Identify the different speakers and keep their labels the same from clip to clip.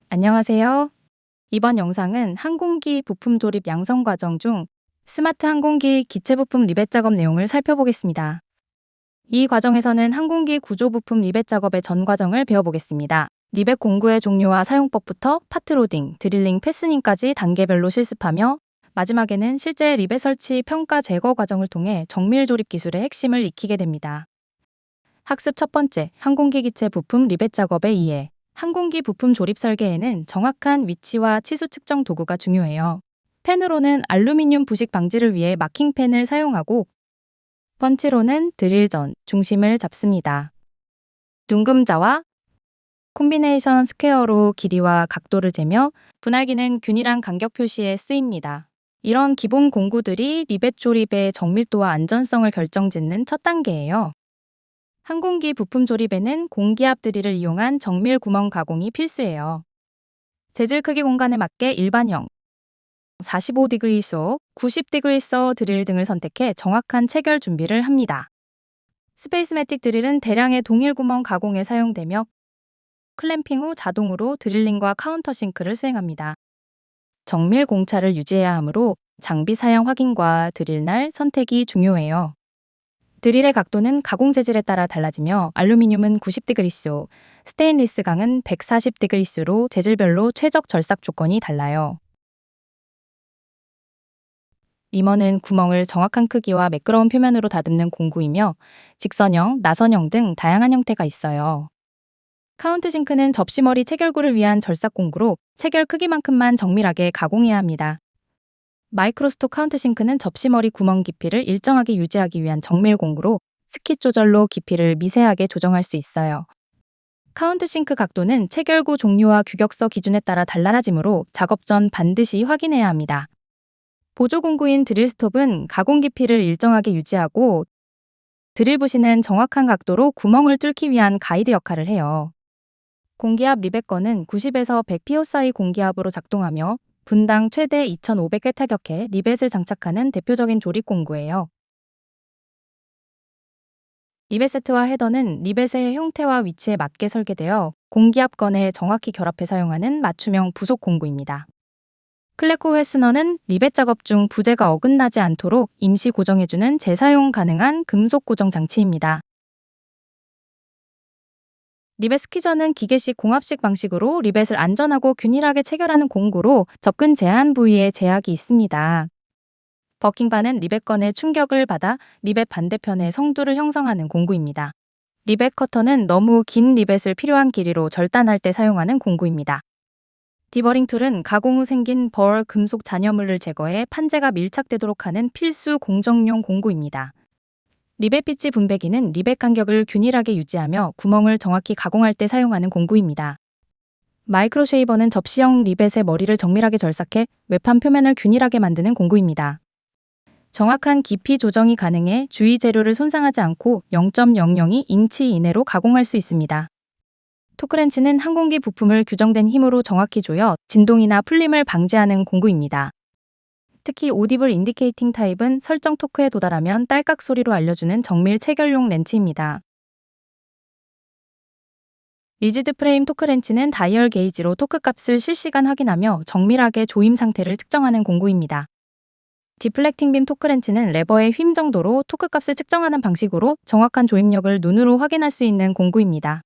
Speaker 1: 안녕하세요. 이번 영상은 항공기 부품 조립 양성 과정 중 스마트 항공기 기체 부품 리벳 작업 내용을 살펴보겠습니다. 이 과정에서는 항공기 구조 부품 리벳 작업의 전 과정을 배워보겠습니다. 리벳 공구의 종류와 사용법부터 파트 로딩, 드릴링, 패스닝까지 단계별로 실습하며 마지막에는 실제 리벳 설치, 평가, 제거 과정을 통해 정밀 조립 기술의 핵심을 익히게 됩니다. 학습 첫 번째, 항공기 기체 부품 리벳 작업의 이해. 항공기 부품 조립 설계에는 정확한 위치와 치수 측정 도구가 중요해요. 펜으로는 알루미늄 부식 방지를 위해 마킹펜을 사용하고 펀치로는 드릴 전 중심을 잡습니다. 둥금자와 콤비네이션 스퀘어로 길이와 각도를 재며 분할기는 균일한 간격 표시에 쓰입니다. 이런 기본 공구들이 리벳 조립의 정밀도와 안전성을 결정짓는 첫 단계예요. 항공기 부품 조립에는 공기압 드릴을 이용한 정밀 구멍 가공이 필수예요. 재질 크기 공간에 맞게 일반형, 45°소, 90°소 드릴 등을 선택해 정확한 체결 준비를 합니다. 스페이스매틱 드릴은 대량의 동일 구멍 가공에 사용되며 클램핑 후 자동으로 드릴링과 카운터 싱크를 수행합니다. 정밀 공차를 유지해야 하므로 장비 사용 확인과 드릴 날 선택이 중요해요. 드릴의 각도는 가공 재질에 따라 달라지며 알루미늄은 90°소, 스테인리스 강은 140°소로 재질별로 최적 절삭 조건이 달라요. 임원은 구멍을 정확한 크기와 매끄러운 표면으로 다듬는 공구이며 직선형, 나선형 등 다양한 형태가 있어요. 카운트 싱크는 접시머리 체결구를 위한 절삭 공구로 체결 크기만큼만 정밀하게 가공해야 합니다. 마이크로스톡 카운트 싱크는 접시머리 구멍 깊이를 일정하게 유지하기 위한 정밀 공구로 스킷 조절로 깊이를 미세하게 조정할 수 있어요. 카운트 싱크 각도는 체결구 종류와 규격서 기준에 따라 달라지므로 작업 전 반드시 확인해야 합니다. 보조 공구인 드릴 스톱은 가공 깊이를 일정하게 유지하고 드릴 부시는 정확한 각도로 구멍을 뚫기 위한 가이드 역할을 해요. 공기압 리벳건은 90에서 100psi 공기압으로 작동하며 분당 최대 2,500개 타격해 리벳을 장착하는 대표적인 조립 공구예요. 리벳 세트와 헤더는 리벳의 형태와 위치에 맞게 설계되어 공기압건에 정확히 결합해 사용하는 맞춤형 부속 공구입니다. 클레코 웨스너는 리벳 작업 중 부재가 어긋나지 않도록 임시 고정해주는 재사용 가능한 금속 고정 장치입니다. 리벳 스퀴저는 기계식 공합식 방식으로 리벳을 안전하고 균일하게 체결하는 공구로 접근 제한 부위에 제약이 있습니다. 버킹바는 리벳건의 충격을 받아 리벳 반대편에 성두를 형성하는 공구입니다. 리벳 커터는 너무 긴 리벳을 필요한 길이로 절단할 때 사용하는 공구입니다. 디버링 툴은 가공 후 생긴 벌, 금속 잔여물을 제거해 판재가 밀착되도록 하는 필수 공정용 공구입니다. 리벳 피치 분배기는 리벳 간격을 균일하게 유지하며 구멍을 정확히 가공할 때 사용하는 공구입니다. 마이크로 쉐이버는 접시형 리벳의 머리를 정밀하게 절삭해 외판 표면을 균일하게 만드는 공구입니다. 정확한 깊이 조정이 가능해 주위 재료를 손상하지 않고 0.002인치 이내로 가공할 수 있습니다. 토크렌치는 항공기 부품을 규정된 힘으로 정확히 조여 진동이나 풀림을 방지하는 공구입니다. 특히 오디블 인디케이팅 타입은 설정 토크에 도달하면 딸깍 소리로 알려주는 정밀 체결용 렌치입니다. 리지드 프레임 토크렌치는 다이얼 게이지로 토크 값을 실시간 확인하며 정밀하게 조임 상태를 측정하는 공구입니다. 디플렉팅 빔 토크렌치는 레버의 힘 정도로 토크 값을 측정하는 방식으로 정확한 조임력을 눈으로 확인할 수 있는 공구입니다.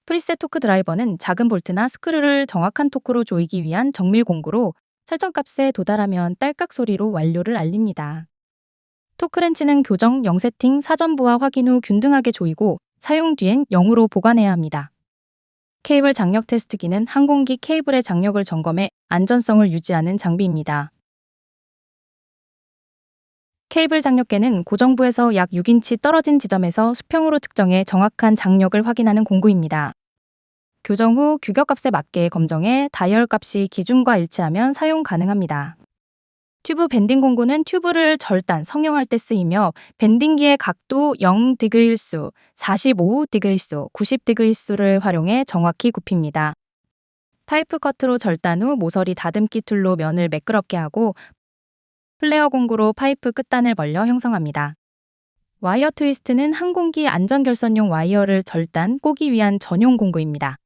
Speaker 1: 프리셋 토크 드라이버는 작은 볼트나 스크류를 정확한 토크로 조이기 위한 정밀 공구로 설정값에 도달하면 딸깍 소리로 완료를 알립니다. 토크렌치는 교정, 영세팅, 사전부하 확인 후 균등하게 조이고 사용 뒤엔 0으로 보관해야 합니다. 케이블 장력 테스트기는 항공기 케이블의 장력을 점검해 안전성을 유지하는 장비입니다. 케이블 장력계는 고정부에서 약 6인치 떨어진 지점에서 수평으로 측정해 정확한 장력을 확인하는 공구입니다. 교정 후 규격값에 맞게 검정해 다이얼 값이 기준과 일치하면 사용 가능합니다. 튜브 밴딩 공구는 튜브를 절단, 성형할 때 쓰이며 밴딩기의 각도 0°소, 45°소, 90°소를 활용해 정확히 굽힙니다. 파이프 커트로 절단 후 모서리 다듬기 툴로 면을 매끄럽게 하고 플레어 공구로 파이프 끝단을 벌려 형성합니다. 와이어 트위스트는 항공기 안전결선용 와이어를 절단, 꼬기 위한 전용 공구입니다.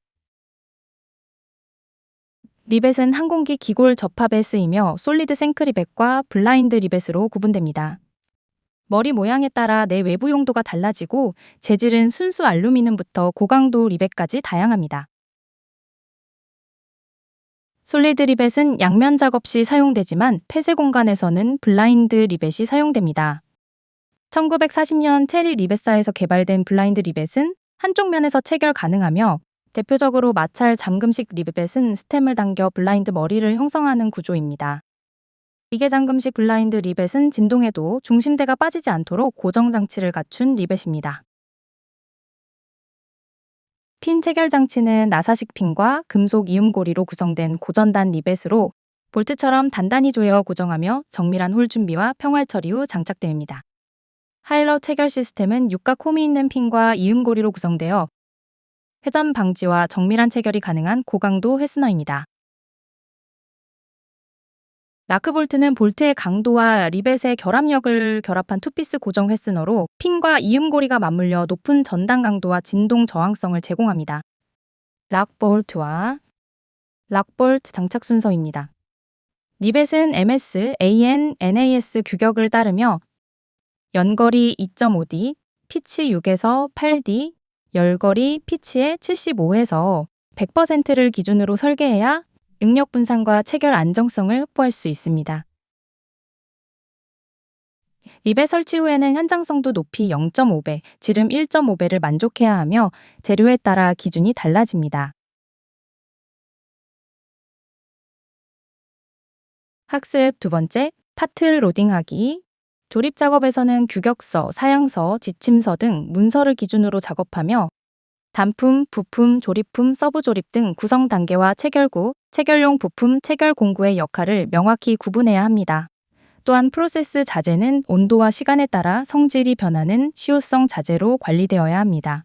Speaker 1: 리벳은 항공기 기골 접합에 쓰이며 솔리드 생크 리벳과 블라인드 리벳으로 구분됩니다. 머리 모양에 따라 내 외부 용도가 달라지고 재질은 순수 알루미늄부터 고강도 리벳까지 다양합니다. 솔리드 리벳은 양면 작업 시 사용되지만 폐쇄 공간에서는 블라인드 리벳이 사용됩니다. 1940년 체리 리벳사에서 개발된 블라인드 리벳은 한쪽 면에서 체결 가능하며 대표적으로 마찰 잠금식 리벳은 스템을 당겨 블라인드 머리를 형성하는 구조입니다. 기계 잠금식 블라인드 리벳은 진동에도 중심대가 빠지지 않도록 고정 장치를 갖춘 리벳입니다. 핀 체결 장치는 나사식 핀과 금속 이음고리로 구성된 고전단 리벳으로 볼트처럼 단단히 조여 고정하며 정밀한 홀 준비와 평활 처리 후 장착됩니다. 하일러 체결 시스템은 육각 홈이 있는 핀과 이음고리로 구성되어 회전 방지와 정밀한 체결이 가능한 고강도 회스너입니다. 라크볼트는 볼트의 강도와 리벳의 결합력을 결합한 투피스 고정 회스너로 핀과 이음고리가 맞물려 높은 전단 강도와 진동 저항성을 제공합니다. 락볼트와 락볼트 장착 순서입니다. 리벳은 MS, AN, NAS 규격을 따르며 연거리 2.5D, 피치 6에서 8D, 열거리 피치의 75에서 100%를 기준으로 설계해야 응력 분산과 체결 안정성을 확보할 수 있습니다. 리벳 설치 후에는 현장성도 높이 0.5배, 지름 1.5배를 만족해야 하며 재료에 따라 기준이 달라집니다. 학습 두 번째, 파트 로딩하기. 조립 작업에서는 규격서, 사양서, 지침서 등 문서를 기준으로 작업하며 단품, 부품, 조립품, 서브 조립 등 구성 단계와 체결구, 체결용 부품, 체결 공구의 역할을 명확히 구분해야 합니다. 또한 프로세스 자재는 온도와 시간에 따라 성질이 변하는 시효성 자재로 관리되어야 합니다.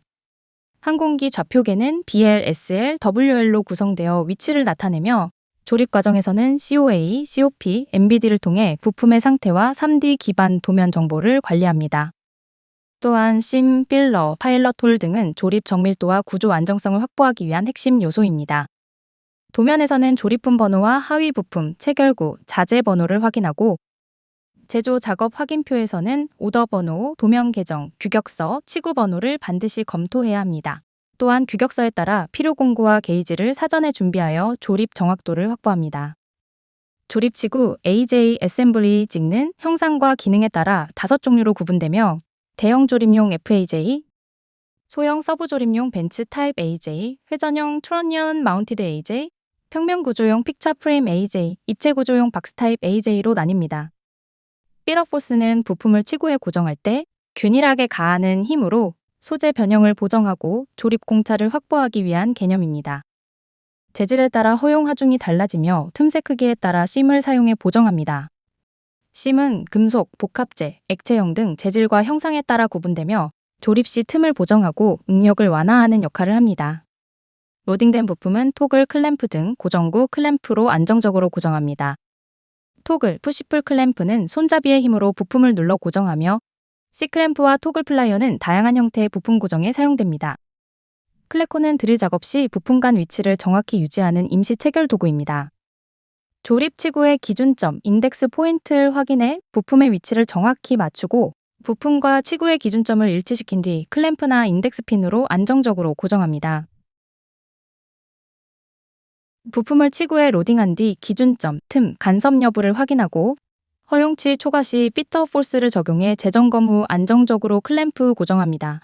Speaker 1: 항공기 좌표계는 BL, SL, WL로 구성되어 위치를 나타내며 조립 과정에서는 COA, COP, MBD를 통해 부품의 상태와 3D 기반 도면 정보를 관리합니다. 또한 심, 필러, 파일럿 홀 등은 조립 정밀도와 구조 안정성을 확보하기 위한 핵심 요소입니다. 도면에서는 조립품 번호와 하위 부품, 체결구, 자재 번호를 확인하고 제조 작업 확인표에서는 오더 번호, 도면 계정, 규격서, 치구 번호를 반드시 검토해야 합니다. 또한 규격서에 따라 필요 공구와 게이지를 사전에 준비하여 조립 정확도를 확보합니다. 조립치구 AJ 어셈블리 찍는 형상과 기능에 따라 5종류로 구분되며 대형 조립용 FAJ, 소형 서브 조립용 벤츠 타입 AJ, 회전형 트런니언 마운티드 AJ, 평면 구조용 픽처 프레임 AJ, 입체 구조용 박스 타입 AJ로 나뉩니다. 삘업 포스는 부품을 치구에 고정할 때 균일하게 가하는 힘으로 소재 변형을 보정하고 조립 공차를 확보하기 위한 개념입니다. 재질에 따라 허용 하중이 달라지며 틈새 크기에 따라 심을 사용해 보정합니다. 심은 금속, 복합재, 액체형 등 재질과 형상에 따라 구분되며 조립 시 틈을 보정하고 응력을 완화하는 역할을 합니다. 로딩된 부품은 토글, 클램프 등 고정구, 클램프로 안정적으로 고정합니다. 토글, 푸시풀 클램프는 손잡이의 힘으로 부품을 눌러 고정하며 C클램프와 토글 플라이어는 다양한 형태의 부품 고정에 사용됩니다. 클레코는 드릴 작업 시 부품 간 위치를 정확히 유지하는 임시 체결 도구입니다. 조립 치구의 기준점, 인덱스 포인트를 확인해 부품의 위치를 정확히 맞추고 부품과 치구의 기준점을 일치시킨 뒤 클램프나 인덱스 핀으로 안정적으로 고정합니다. 부품을 치구에 로딩한 뒤 기준점, 틈, 간섭 여부를 확인하고 허용치 초과 시 피터 포스를 적용해 재점검 후 안정적으로 클램프 고정합니다.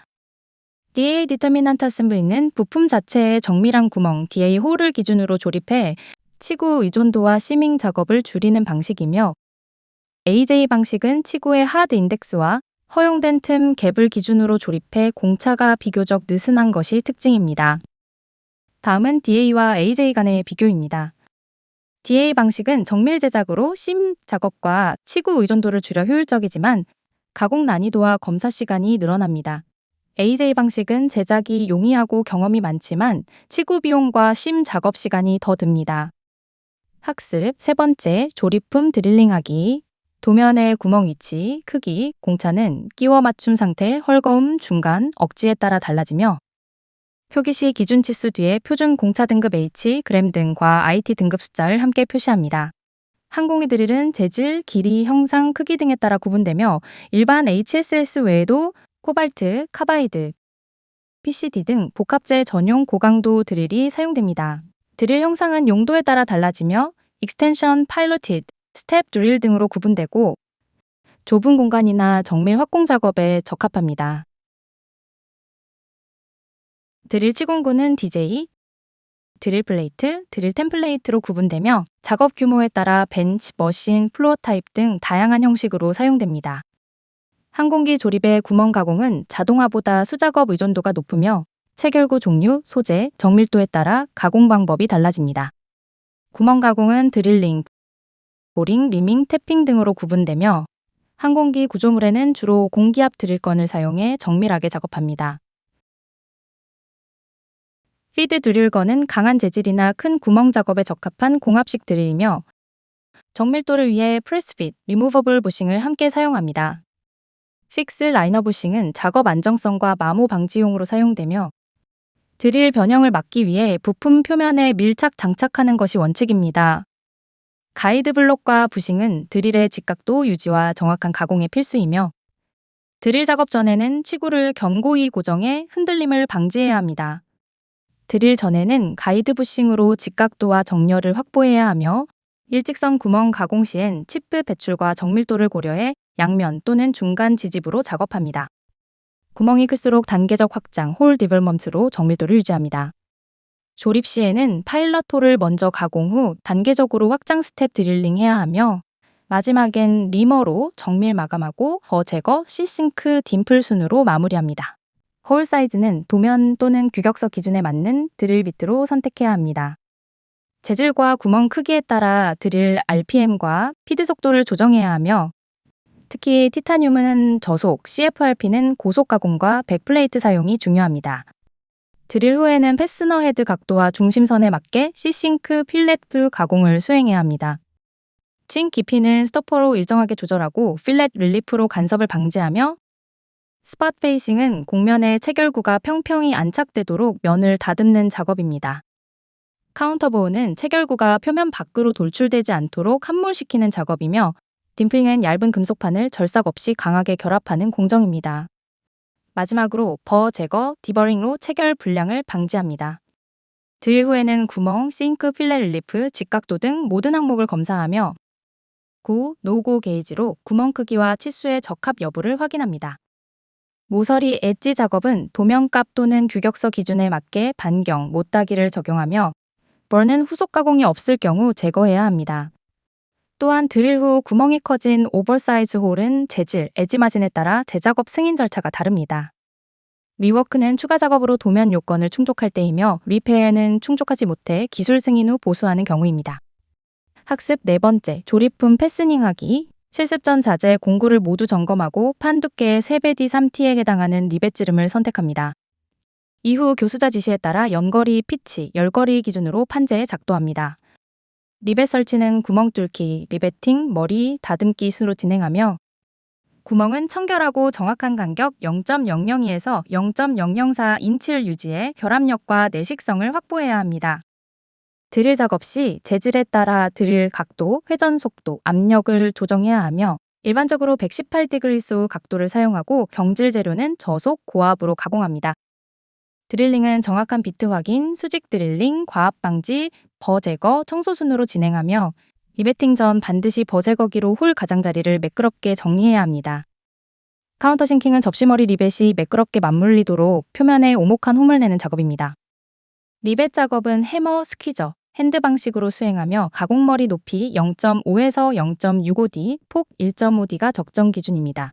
Speaker 1: DA 디터미넌트 어셈블리는 부품 자체의 정밀한 구멍, DA 홀을 기준으로 조립해 치구 의존도와 시밍 작업을 줄이는 방식이며 AJ 방식은 치구의 하드 인덱스와 허용된 틈, 갭을 기준으로 조립해 공차가 비교적 느슨한 것이 특징입니다. 다음은 DA와 AJ 간의 비교입니다. DA 방식은 정밀 제작으로 심 작업과 치구 의존도를 줄여 효율적이지만 가공 난이도와 검사 시간이 늘어납니다. AJ 방식은 제작이 용이하고 경험이 많지만 치구 비용과 심 작업 시간이 더 듭니다. 학습 세 번째, 조립품 드릴링하기. 도면의 구멍 위치, 크기, 공차는 끼워 맞춤 상태, 헐거움, 중간, 억지에 따라 달라지며 표기시 기준 치수 뒤에 표준 공차 등급 H, 그램 등과 IT 등급 숫자를 함께 표시합니다. 항공기 드릴은 재질, 길이, 형상, 크기 등에 따라 구분되며 일반 HSS 외에도 코발트, 카바이드, PCD 등 복합재 전용 고강도 드릴이 사용됩니다. 드릴 형상은 용도에 따라 달라지며 익스텐션, 파일로티드, 스텝 드릴 등으로 구분되고 좁은 공간이나 정밀 확공 작업에 적합합니다. 드릴 치공구는 DJ, 드릴 플레이트, 드릴 템플레이트로 구분되며 작업 규모에 따라 벤치, 머신, 플로어 타입 등 다양한 형식으로 사용됩니다. 항공기 조립의 구멍 가공은 자동화보다 수작업 의존도가 높으며 체결구 종류, 소재, 정밀도에 따라 가공 방법이 달라집니다. 구멍 가공은 드릴링, 보링, 리밍, 태핑 등으로 구분되며 항공기 구조물에는 주로 공기압 드릴건을 사용해 정밀하게 작업합니다. 피드 드릴건은 강한 재질이나 큰 구멍 작업에 적합한 공합식 드릴이며 정밀도를 위해 프레스핏, 리무버블 부싱을 함께 사용합니다. 픽스 라이너 부싱은 작업 안정성과 마모 방지용으로 사용되며 드릴 변형을 막기 위해 부품 표면에 밀착 장착하는 것이 원칙입니다. 가이드 블록과 부싱은 드릴의 직각도 유지와 정확한 가공에 필수이며 드릴 작업 전에는 치구를 견고히 고정해 흔들림을 방지해야 합니다. 드릴 전에는 가이드 부싱으로 직각도와 정렬을 확보해야 하며 일직선 구멍 가공 시엔 칩프 배출과 정밀도를 고려해 양면 또는 중간 지집으로 작업합니다. 구멍이 클수록 단계적 확장, 홀 디벨롭먼트로 정밀도를 유지합니다. 조립 시에는 파일럿 홀을 먼저 가공 후 단계적으로 확장 스텝 드릴링 해야 하며 마지막엔 리머로 정밀 마감하고 버 제거, C싱크 딤플 순으로 마무리합니다. 홀 사이즈는 도면 또는 규격서 기준에 맞는 드릴 비트로 선택해야 합니다. 재질과 구멍 크기에 따라 드릴 RPM과 피드 속도를 조정해야 하며 특히 티타늄은 저속, CFRP는 고속 가공과 백플레이트 사용이 중요합니다. 드릴 후에는 패스너 헤드 각도와 중심선에 맞게 C싱크 필렛풀 가공을 수행해야 합니다. 칭 깊이는 스토퍼로 일정하게 조절하고 필렛 릴리프로 간섭을 방지하며 스팟 페이싱은 곡면의 체결구가 평평히 안착되도록 면을 다듬는 작업입니다. 카운터보우는 체결구가 표면 밖으로 돌출되지 않도록 함몰시키는 작업이며 딤플링은 얇은 금속판을 절삭 없이 강하게 결합하는 공정입니다. 마지막으로 버 제거, 디버링으로 체결 불량을 방지합니다. 드릴 후에는 구멍, 싱크, 필렛 릴리프, 직각도 등 모든 항목을 검사하며 고, 노고 게이지로 구멍 크기와 치수의 적합 여부를 확인합니다. 모서리 엣지 작업은 도면값 또는 규격서 기준에 맞게 반경, 못따기를 적용하며 벌는 후속 가공이 없을 경우 제거해야 합니다. 또한 드릴 후 구멍이 커진 오버사이즈 홀은 재질, 엣지 마진에 따라 재작업 승인 절차가 다릅니다. 리워크는 추가 작업으로 도면 요건을 충족할 때이며 리페어는 충족하지 못해 기술 승인 후 보수하는 경우입니다. 학습 4번째, 조립품 패스닝하기. 실습 전 자재 공구를 모두 점검하고 판 두께의 3배디 3T에 해당하는 리벳 지름을 선택합니다. 이후 교수자 지시에 따라 연거리, 피치, 열거리 기준으로 판재에 작도합니다. 리벳 설치는 구멍 뚫기, 리베팅, 머리, 다듬기 순으로 진행하며 구멍은 청결하고 정확한 간격 0.002에서 0.004인치를 유지해 결합력과 내식성을 확보해야 합니다. 드릴 작업 시 재질에 따라 드릴 각도, 회전 속도, 압력을 조정해야 하며 일반적으로 118°소 각도를 사용하고 경질 재료는 저속, 고압으로 가공합니다. 드릴링은 정확한 비트 확인, 수직 드릴링, 과압 방지, 버 제거, 청소 순으로 진행하며 리베팅 전 반드시 버 제거기로 홀 가장자리를 매끄럽게 정리해야 합니다. 카운터 싱킹은 접시머리 리벳이 매끄럽게 맞물리도록 표면에 오목한 홈을 내는 작업입니다. 리벳 작업은 해머, 스퀴저, 핸드 방식으로 수행하며 가공머리 높이 0.5에서 0.65D, 폭 1.5D가 적정 기준입니다.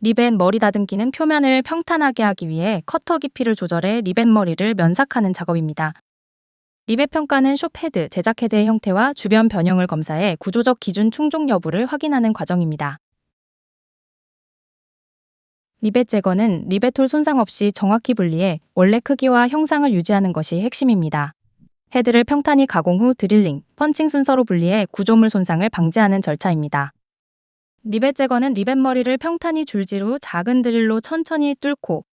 Speaker 1: 리벳 머리 다듬기는 표면을 평탄하게 하기 위해 커터 깊이를 조절해 리벳 머리를 면삭하는 작업입니다. 리벳 평가는 숍 헤드, 제작 헤드의 형태와 주변 변형을 검사해 구조적 기준 충족 여부를 확인하는 과정입니다. 리벳 제거는 리벳 홀 손상 없이 정확히 분리해 원래 크기와 형상을 유지하는 것이 핵심입니다. 헤드를 평탄히 가공 후 드릴링, 펀칭 순서로 분리해 구조물 손상을 방지하는 절차입니다. 리벳 제거는 리벳 머리를 평탄히 줄질 후 작은 드릴로 천천히 뚫고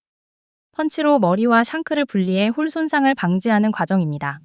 Speaker 1: 펀치로 머리와 샹크를 분리해 홀 손상을 방지하는 과정입니다.